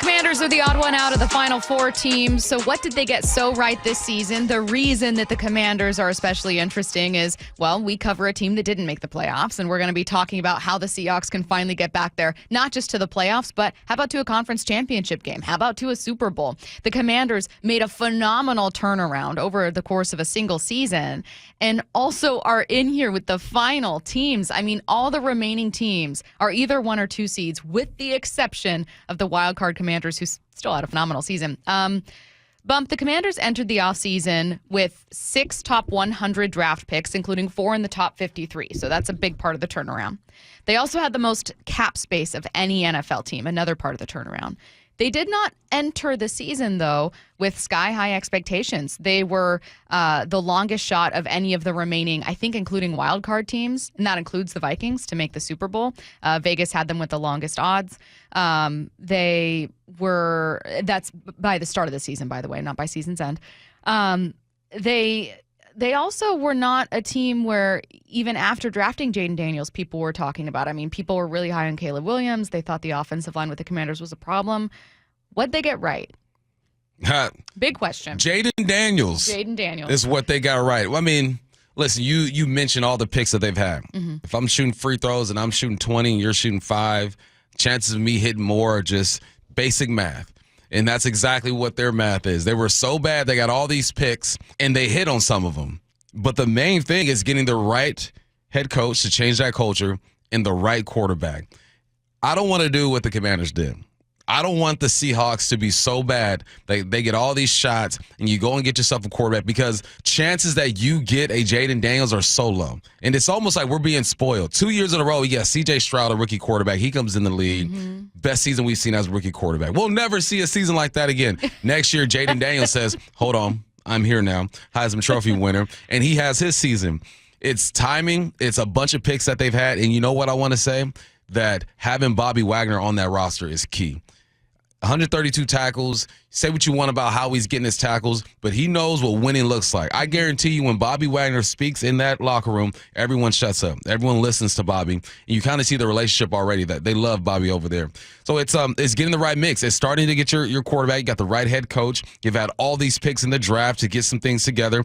Commanders are the odd one out of the Final Four teams. So what did they get so right this season? The reason that the Commanders are especially interesting is, well, we cover a team that didn't make the playoffs, and we're going to be talking about how the Seahawks can finally get back there, not just to the playoffs, but how about to a conference championship game? How about to a Super Bowl? The Commanders made a phenomenal turnaround over the course of a single season and also are in here with the final teams. I mean, all the remaining teams are either 1 or 2 seeds, with the exception of the wild card Commanders, who still had a phenomenal season. Bump, the Commanders entered the offseason with 6 top 100 draft picks, including 4 in the top 53. So that's a big part of the turnaround. They also had the most cap space of any NFL team, another part of the turnaround. They did not enter the season, though, with sky-high expectations. They were the longest shot of any of the remaining, I think, including wild card teams, and that includes the Vikings, to make the Super Bowl. Vegas had them with the longest odds. That's by the start of the season, by the way, not by season's end. They also were not a team where, even after drafting Jaden Daniels, people were talking about. I mean, people were really high on Caleb Williams. They thought the offensive line with the Commanders was a problem. What'd they get right? Big question. Jaden Daniels is what they got right. I mean, listen, you mentioned all the picks that they've had. Mm-hmm. If I'm shooting free throws and I'm shooting 20 and you're shooting 5, chances of me hitting more are just basic math. And that's exactly what their math is. They were so bad, they got all these picks, and they hit on some of them. But the main thing is getting the right head coach to change that culture and the right quarterback. I don't want to do what the Commanders did. I don't want the Seahawks to be so bad that they get all these shots and you go and get yourself a quarterback, because chances that you get a Jaden Daniels are so low. And it's almost like we're being spoiled. 2 years in a row, we got C.J. Stroud, a rookie quarterback. He comes in the league. Mm-hmm. Best season we've seen as a rookie quarterback. We'll never see a season like that again. Next year, Jaden Daniels says, hold on, I'm here now. Heisman Trophy winner. And he has his season. It's timing. It's a bunch of picks that they've had. And you know what I want to say? That having Bobby Wagner on that roster is key. 132 tackles. Say what you want about how he's getting his tackles, but he knows what winning looks like. I guarantee you, when Bobby Wagner speaks in that locker room, everyone shuts up. Everyone listens to Bobby. And you kind of see the relationship already, that they love Bobby over there. So it's getting the right mix. It's starting to get your quarterback. You got the right head coach. You've had all these picks in the draft to get some things together.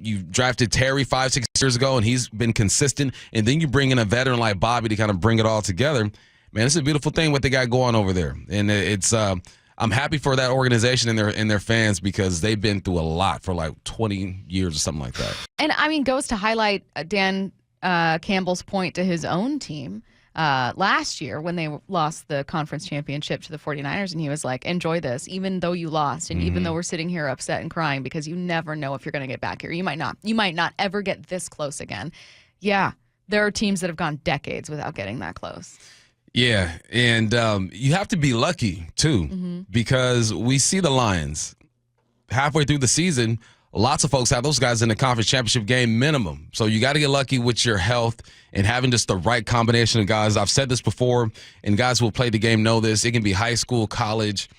You drafted Terry 5-6 years ago, and he's been consistent. And then you bring in a veteran like Bobby to kind of bring it all together. Man, it's a beautiful thing what they got going over there, and it's. I'm happy for that organization and their fans, because they've been through a lot for like 20 years or something like that. And I mean, goes to highlight Dan Campbell's point to his own team last year when they lost the conference championship to the 49ers, and he was like, "Enjoy this, even though you lost, and even though we're sitting here upset and crying, because you never know if you're going to get back here. You might not ever get this close again." Yeah, there are teams that have gone decades without getting that close. Yeah, and you have to be lucky, too, because we see the Lions halfway through the season. Lots of folks have those guys in the conference championship game minimum. So you got to get lucky with your health and having just the right combination of guys. I've said this before, and guys who have played the game know this. It can be high school, college,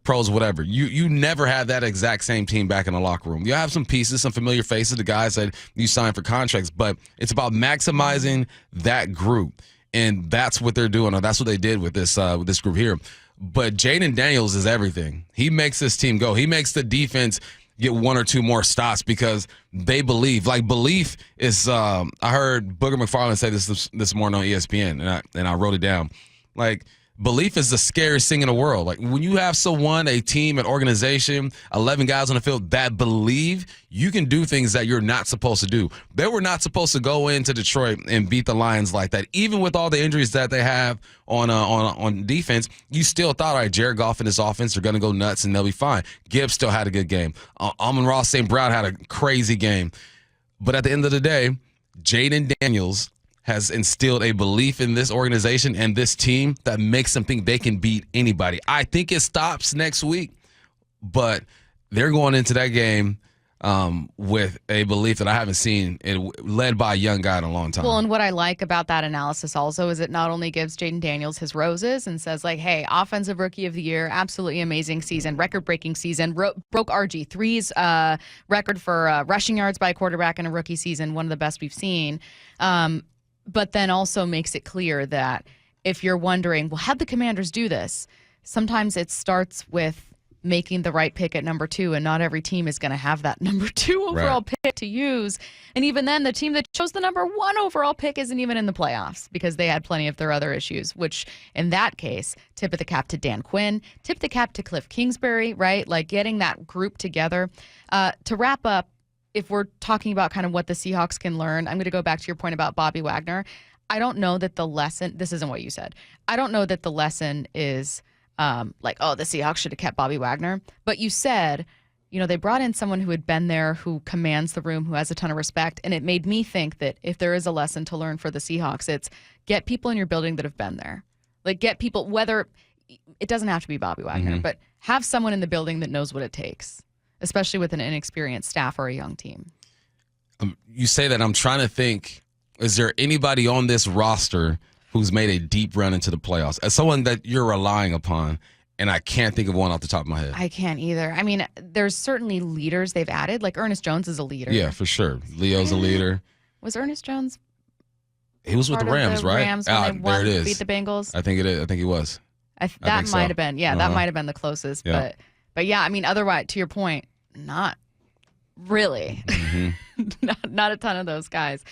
pros, whatever. You never have that exact same team back in the locker room. You have some pieces, some familiar faces, the guys that you sign for contracts, but it's about maximizing that group. And that's what they're doing, or that's what they did with this group here. But Jaden Daniels is everything. He makes this team go. He makes the defense get 1 or 2 more stops because they believe. Like, belief is I heard Booger McFarland say this morning on ESPN, and I wrote it down. Like, belief is the scariest thing in the world. Like, when you have someone, a team, an organization, 11 guys on the field that believe, you can do things that you're not supposed to do. They were not supposed to go into Detroit and beat the Lions like that. Even with all the injuries that they have on defense, you still thought, all right, Jared Goff and his offense are going to go nuts and they'll be fine. Gibbs still had a good game. Amon-Ra St. Brown had a crazy game. But at the end of the day, Jaden Daniels has instilled a belief in this organization and this team that makes them think they can beat anybody. I think it stops next week, but they're going into that game with a belief that I haven't seen, led by a young guy in a long time. Well, and what I like about that analysis also is it not only gives Jaden Daniels his roses and says, like, hey, offensive rookie of the year, absolutely amazing season, record-breaking season, broke RG3's record for rushing yards by a quarterback in a rookie season, one of the best we've seen. But then also makes it clear that if you're wondering, well, how'd the Commanders do this? sometimes it starts with making the right pick at number 2, and not every team is going to have that number 2 overall pick to use. And even then, the team that chose the number 1 overall pick isn't even in the playoffs because they had plenty of their other issues, which in that case, tip of the cap to Dan Quinn, tip the cap to Cliff Kingsbury, right? Like getting that group together. To wrap up, if we're talking about kind of what the Seahawks can learn, I'm going to go back to your point about Bobby Wagner. I don't know that the lesson, this isn't what you said. I don't know that the lesson is the Seahawks should have kept Bobby Wagner. But you said, they brought in someone who had been there, who commands the room, who has a ton of respect. And it made me think that if there is a lesson to learn for the Seahawks, it's get people in your building that have been there. Like get people, whether it doesn't have to be Bobby Wagner, but have someone in the building that knows what it takes, especially with an inexperienced staff or a young team. You say that, I'm trying to think, is there anybody on this roster who's made a deep run into the playoffs? As someone that you're relying upon, and I can't think of one off the top of my head. I can't either. I mean, there's certainly leaders they've added. Like Ernest Jones is a leader. Yeah, for sure. Leo's a leader. Was Ernest Jones? He was with the Rams, right? Rams when they won, there it is. Beat the Bengals. I think it is. I think he was. That might have been. Yeah, that might have been the closest. Yeah. But yeah, I mean, otherwise, to your point, not really. Not a ton of those guys.